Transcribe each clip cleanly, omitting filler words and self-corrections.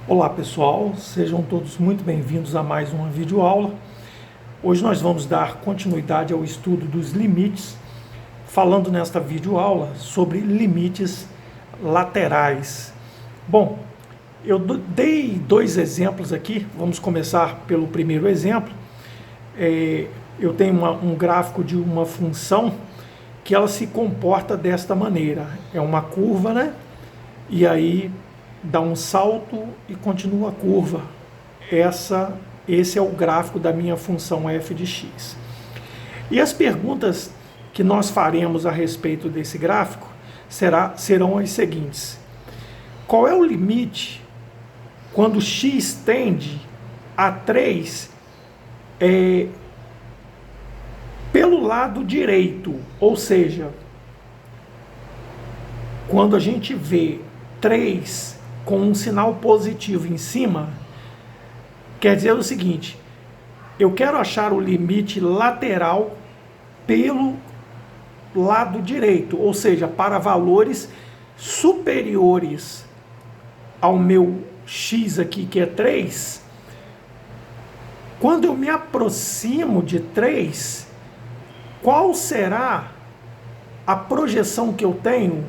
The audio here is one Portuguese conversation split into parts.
Olá pessoal, sejam todos muito bem-vindos a mais uma videoaula. Hoje nós vamos dar continuidade ao estudo dos limites, falando nesta videoaula sobre limites laterais. Bom, eu dei dois exemplos aqui, vamos começar pelo primeiro exemplo. Eu tenho um gráfico de uma função que ela se comporta desta maneira, é uma curva, né? E aí dá um salto e continua a curva. Esse é o gráfico da minha função f de x. E as perguntas que nós faremos a respeito desse gráfico serão as seguintes. Qual é o limite quando x tende a 3 pelo lado direito? Ou seja, quando a gente vê 3 com um sinal positivo em cima, quer dizer o seguinte: eu quero achar o limite lateral pelo lado direito, ou seja, para valores superiores ao meu x aqui, que é 3. Quando eu me aproximo de 3, qual será a projeção que eu tenho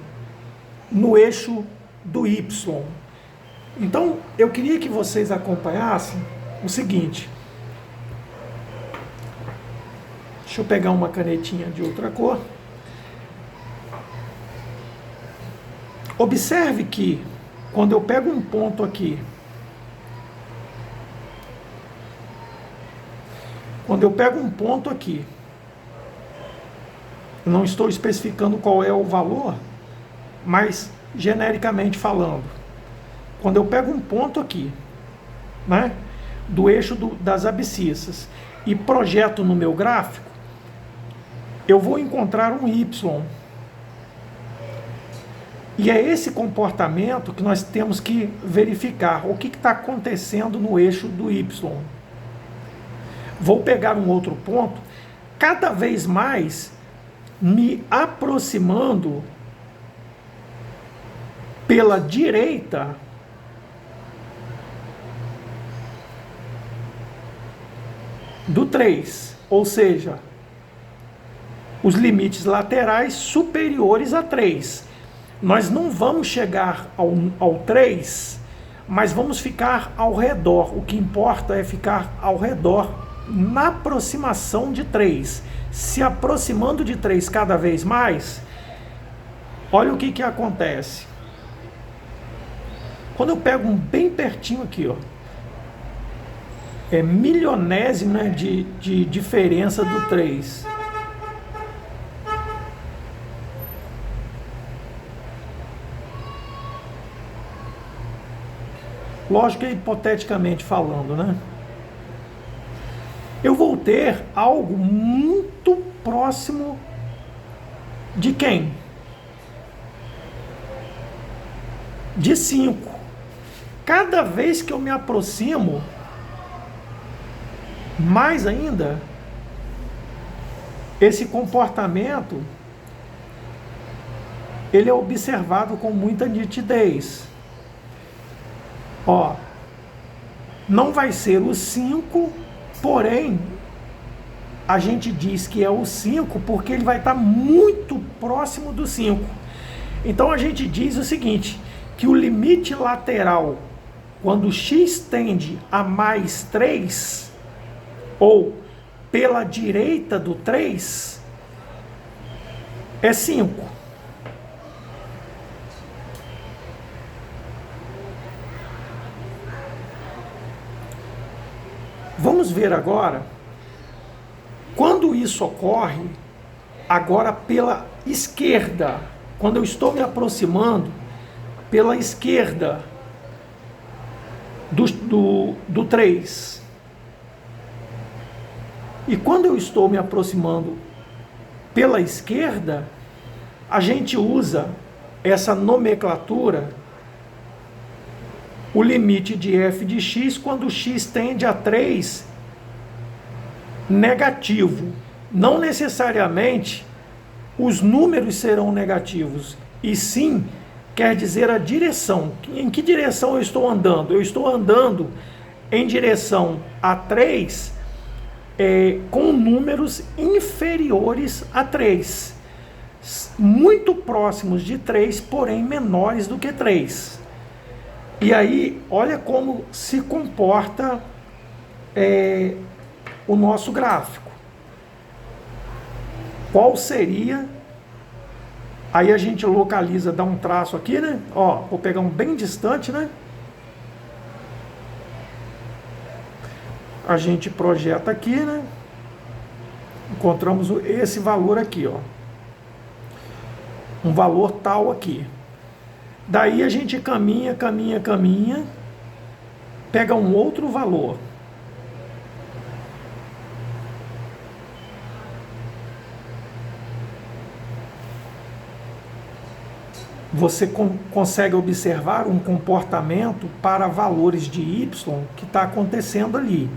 no eixo do y? Então, eu queria que vocês acompanhassem o seguinte. Deixa eu pegar uma canetinha de outra cor. Observe que, quando eu pego um ponto aqui, não estou especificando qual é o valor, mas genericamente falando, quando eu pego um ponto aqui, né, do eixo das abscissas e projeto no meu gráfico, eu vou encontrar um y. E é esse comportamento que nós temos que verificar. O que está acontecendo no eixo do y? Vou pegar um outro ponto, cada vez mais me aproximando pela direita do 3, ou seja, os limites laterais superiores a 3. Nós não vamos chegar ao 3, mas vamos ficar ao redor. O que importa é ficar ao redor, na aproximação de 3. Se aproximando de 3 cada vez mais, olha o que acontece. Quando eu pego bem pertinho aqui, ó, é milionésimo, né, de diferença do 3. Lógico que é hipoteticamente falando, né? Eu vou ter algo muito próximo de quem? De 5. Cada vez que eu me aproximo, mais ainda, esse comportamento ele é observado com muita nitidez. Ó, não vai ser o 5, porém, a gente diz que é o 5 porque ele vai estar muito próximo do 5. Então a gente diz o seguinte, que o limite lateral, quando x tende a mais 3, ou pela direita do 3, é 5. Vamos ver agora, quando isso ocorre, agora pela esquerda, quando eu estou me aproximando pela esquerda do 3. E quando eu estou me aproximando pela esquerda, a gente usa essa nomenclatura, o limite de f de x, quando x tende a 3 negativo. Não necessariamente os números serão negativos, e sim quer dizer a direção. Em que direção eu estou andando? Eu estou andando em direção a 3 com números inferiores a 3. Muito próximos de 3, porém menores do que 3. E aí, olha como se comporta o nosso gráfico. Qual seria? Aí a gente localiza, dá um traço aqui, né? Ó, vou pegar um bem distante, né? A gente projeta aqui, né? Encontramos esse valor aqui, ó. Um valor tal aqui. Daí a gente caminha, pega um outro valor. Você consegue observar um comportamento para valores de y que está acontecendo ali.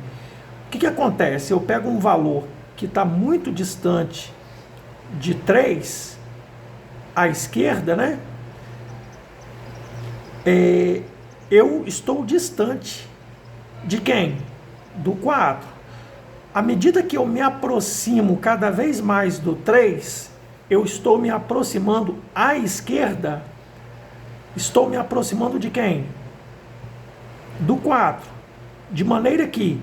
O que acontece? Eu pego um valor que está muito distante de 3, à esquerda, né? Eu estou distante de quem? Do 4. À medida que eu me aproximo cada vez mais do 3, eu estou me aproximando à esquerda. Estou me aproximando de quem? Do 4. De maneira que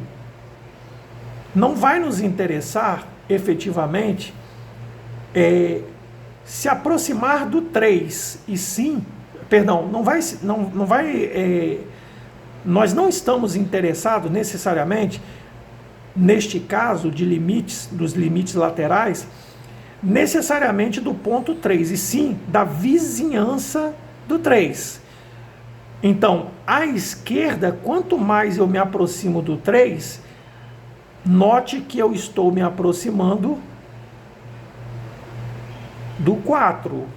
não vai nos interessar, efetivamente, se aproximar do 3, e sim, perdão, nós não estamos interessados necessariamente, neste caso de limites, dos limites laterais, necessariamente do ponto 3, e sim da vizinhança do 3. Então, à esquerda, quanto mais eu me aproximo do 3, note que eu estou me aproximando do 4.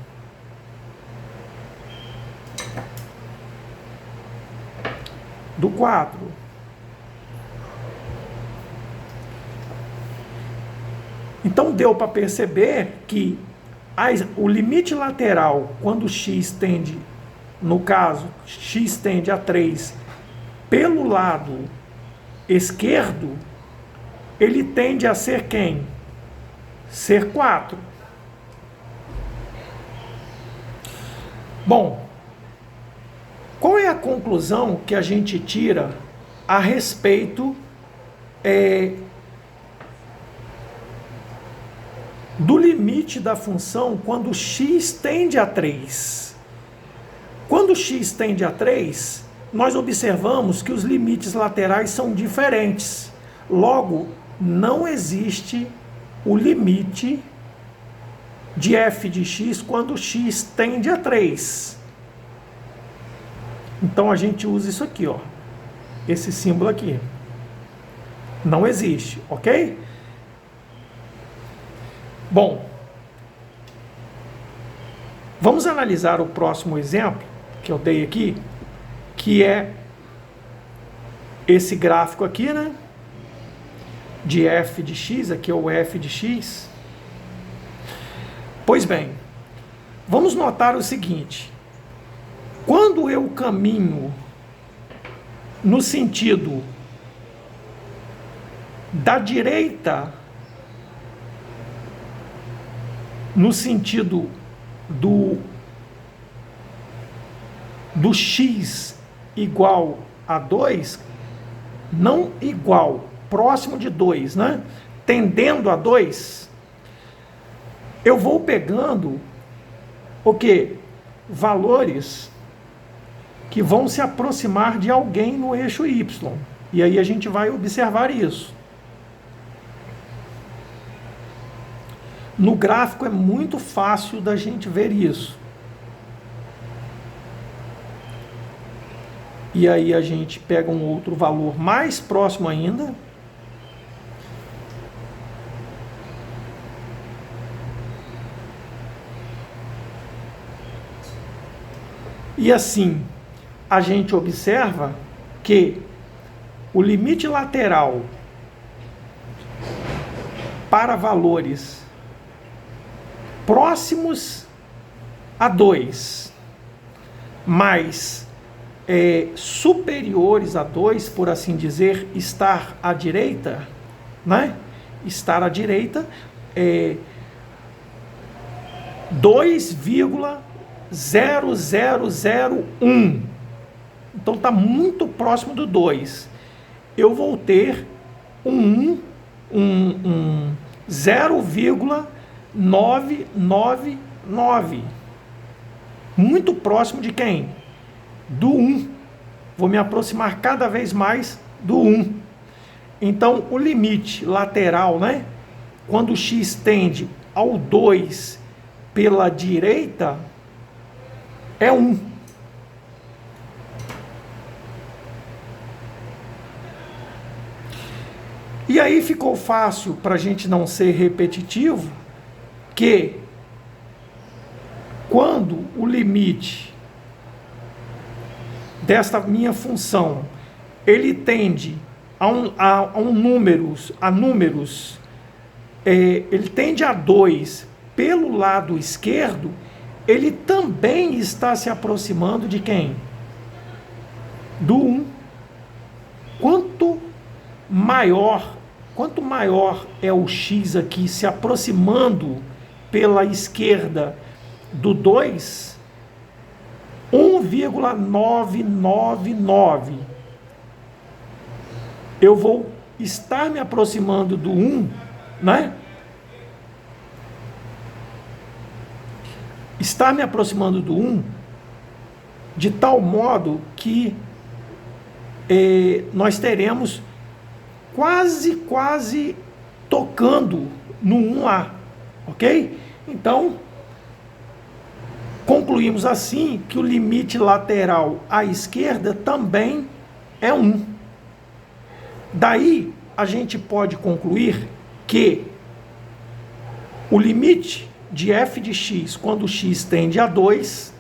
Do 4. Então deu para perceber que o limite lateral, quando x tende, no caso, x tende a 3 pelo lado esquerdo, ele tende a ser quem? Ser 4. Bom, qual é a conclusão que a gente tira a respeito do limite da função quando x tende a 3? Quando x tende a 3, nós observamos que os limites laterais são diferentes. Logo, não existe o limite de f de x quando x tende a 3. Então a gente usa isso aqui, ó. Esse símbolo aqui. Não existe, ok? Bom, vamos analisar o próximo exemplo que eu dei aqui, que é esse gráfico aqui, né? De f de x, aqui é o f de x. Pois bem, vamos notar o seguinte: quando eu caminho no sentido da direita, no sentido do x igual a 2, não igual, próximo de 2, né? Tendendo a 2, eu vou pegando o quê? Valores que vão se aproximar de alguém no eixo Y. E aí a gente vai observar isso. No gráfico é muito fácil da gente ver isso. E aí a gente pega um outro valor mais próximo ainda. E assim, a gente observa que o limite lateral para valores próximos a 2 mais superiores a 2, por assim dizer, estar à direita, né? Estar à direita é 2,0001. Então está muito próximo do 2. Eu vou ter um 0,999. Muito próximo de quem? Do 1. Vou me aproximar cada vez mais do 1. Então, o limite lateral, né? Quando o x tende ao 2 pela direita, é 1. E aí ficou fácil, para a gente não ser repetitivo, que quando o limite desta minha função, ele tende a números, ele tende a 2 pelo lado esquerdo, ele também está se aproximando de quem? Do 1. Quanto maior é o x aqui se aproximando pela esquerda do 2, 1,999. Eu vou estar me aproximando do 1, né? Estar me aproximando do 1 de tal modo que nós teremos quase tocando no 1 lá, ok? Então, concluímos assim que o limite lateral à esquerda também é 1. Daí, a gente pode concluir que o limite de f de x, quando x tende a 2,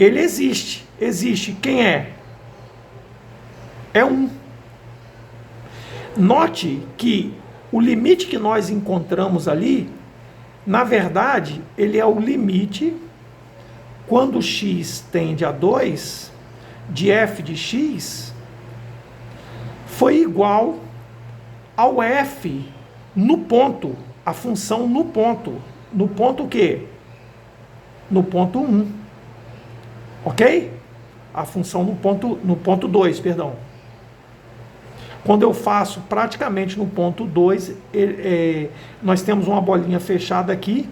ele existe. Existe. Quem é? É 1. Note que o limite que nós encontramos ali, na verdade, ele é o limite quando x tende a 2 de f de x foi igual ao f no ponto, a função no ponto. No ponto o quê? No ponto 1. Ok? A função no ponto 2, perdão. Quando eu faço praticamente no ponto 2, nós temos uma bolinha fechada aqui.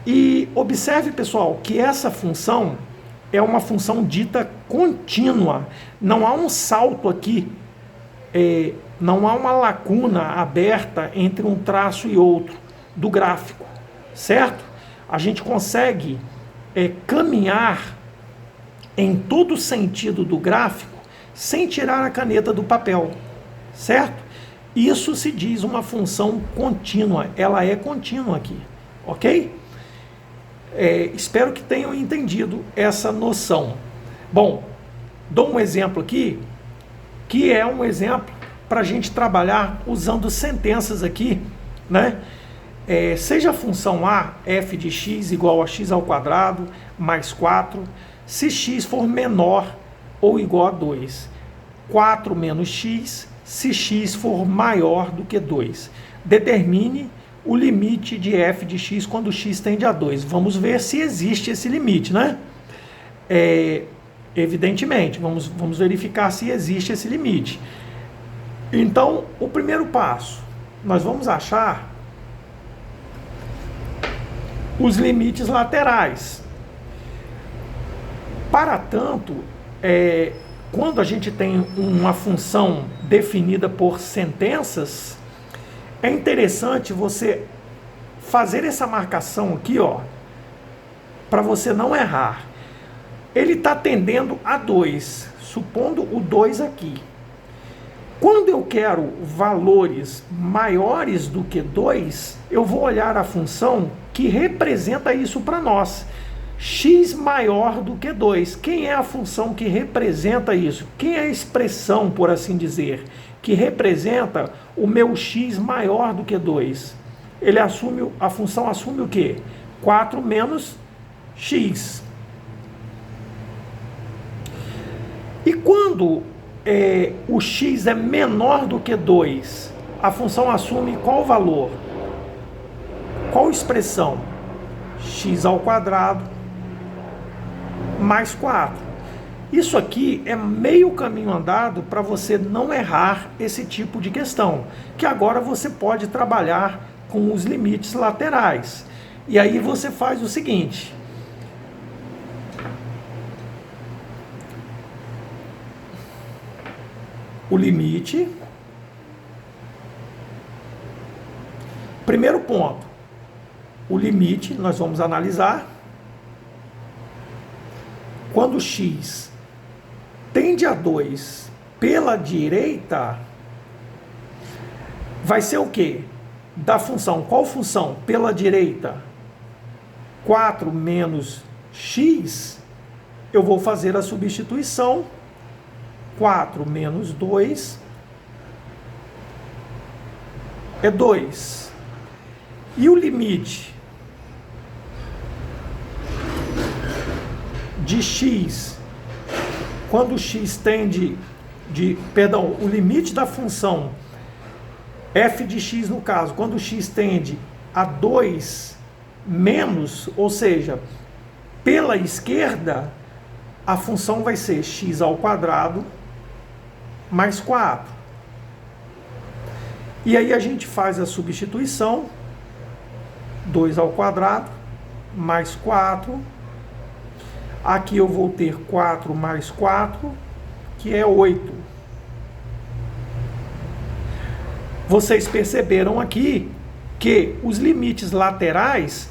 E observe, pessoal, que essa função é uma função dita contínua. Não há um salto aqui, não há uma lacuna aberta entre um traço e outro do gráfico, certo? A gente consegue caminhar em todo o sentido do gráfico sem tirar a caneta do papel. Certo? Isso se diz uma função contínua. Ela é contínua aqui. Ok? Espero que tenham entendido essa noção. Bom, dou um exemplo aqui, que é um exemplo para a gente trabalhar usando sentenças aqui, né? Seja a função a, f de x igual a x ao quadrado mais 4, se x for menor ou igual a 2. 4 menos x, se x for maior do que 2. Determine o limite de f de x quando x tende a 2. Vamos ver se existe esse limite, né? Evidentemente, vamos verificar se existe esse limite. Então, o primeiro passo, nós vamos achar os limites laterais. Para tanto, quando a gente tem uma função definida por sentenças, é interessante você fazer essa marcação aqui, ó, para você não errar. Ele está tendendo a 2, supondo o 2 aqui. Quando eu quero valores maiores do que 2, eu vou olhar a função que representa isso para nós. X maior do que 2. Quem é a função que representa isso? Quem é a expressão, por assim dizer, que representa o meu x maior do que 2? A função assume o quê? 4 menos x. E quando o x é menor do que 2, a função assume qual valor? Qual expressão? X ao quadrado mais 4. Isso aqui é meio caminho andado para você não errar esse tipo de questão, que agora você pode trabalhar com os limites laterais. E aí você faz o seguinte: o limite. Primeiro ponto, o limite nós vamos analisar. Quando x tende a 2 pela direita, vai ser o quê? Da função, qual função? Pela direita, 4 menos x, eu vou fazer a substituição. 4 menos 2 é 2. E o limite de x, quando x tende o limite da função f de x no caso, quando x tende a 2 menos, ou seja, pela esquerda, a função vai ser x ao quadrado mais 4. E aí a gente faz a substituição, 2 ao quadrado mais 4. Aqui eu vou ter 4 mais 4, que é 8. Vocês perceberam aqui que os limites laterais,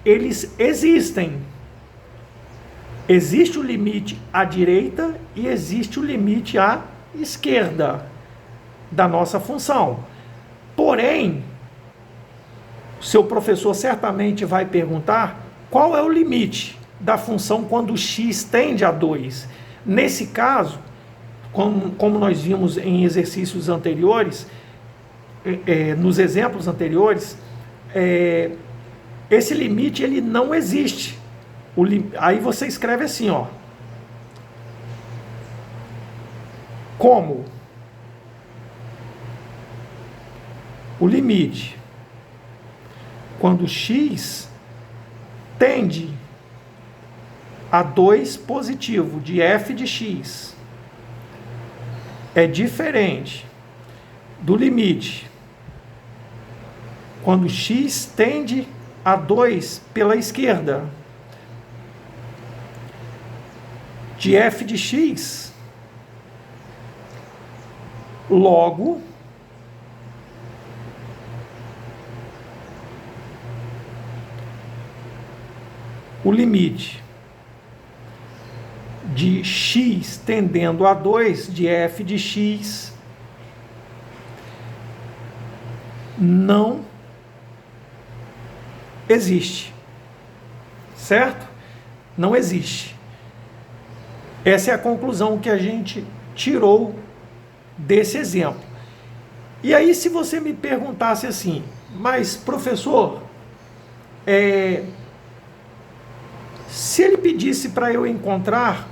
eles existem. Existe o limite à direita e existe o limite à esquerda da nossa função. Porém, seu professor certamente vai perguntar qual é o limite da função quando x tende a 2. Nesse caso, como nós vimos em exercícios anteriores, nos exemplos anteriores, esse limite ele não existe. Aí você escreve assim, ó. Como o limite quando x tende a 2 positivo de f de x é diferente do limite quando x tende a 2 pela esquerda de f de x, logo o limite de x tendendo a 2 de f de x não existe. Certo? Não existe. Essa é a conclusão que a gente tirou desse exemplo. E aí, se você me perguntasse assim, mas professor, se ele pedisse para eu encontrar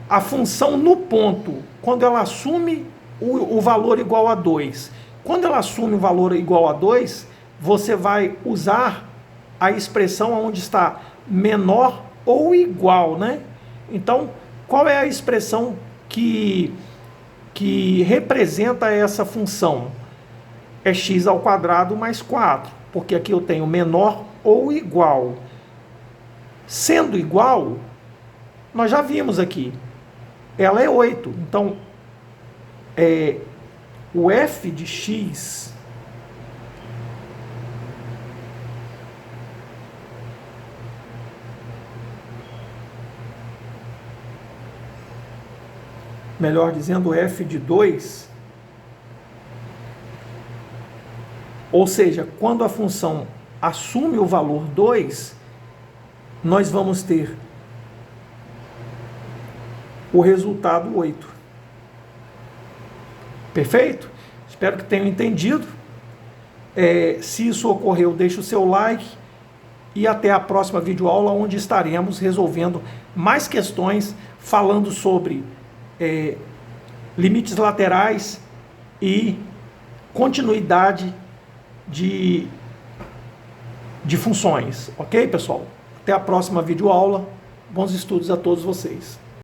a função no ponto, quando ela assume o valor igual a 2. Quando ela assume o valor igual a 2, você vai usar a expressão onde está menor ou igual, né? Então, qual é a expressão que representa essa função? É x ao quadrado mais 4, porque aqui eu tenho menor ou igual. Sendo igual, nós já vimos aqui, ela é 8. Então, o f de x melhor dizendo, f de 2, ou seja, quando a função assume o valor 2, nós vamos ter o resultado 8. Perfeito? Espero que tenham entendido. Se isso ocorreu, deixe o seu like e até a próxima videoaula, onde estaremos resolvendo mais questões, falando sobre limites laterais e continuidade de funções. Ok, pessoal? Até a próxima videoaula. Bons estudos a todos vocês.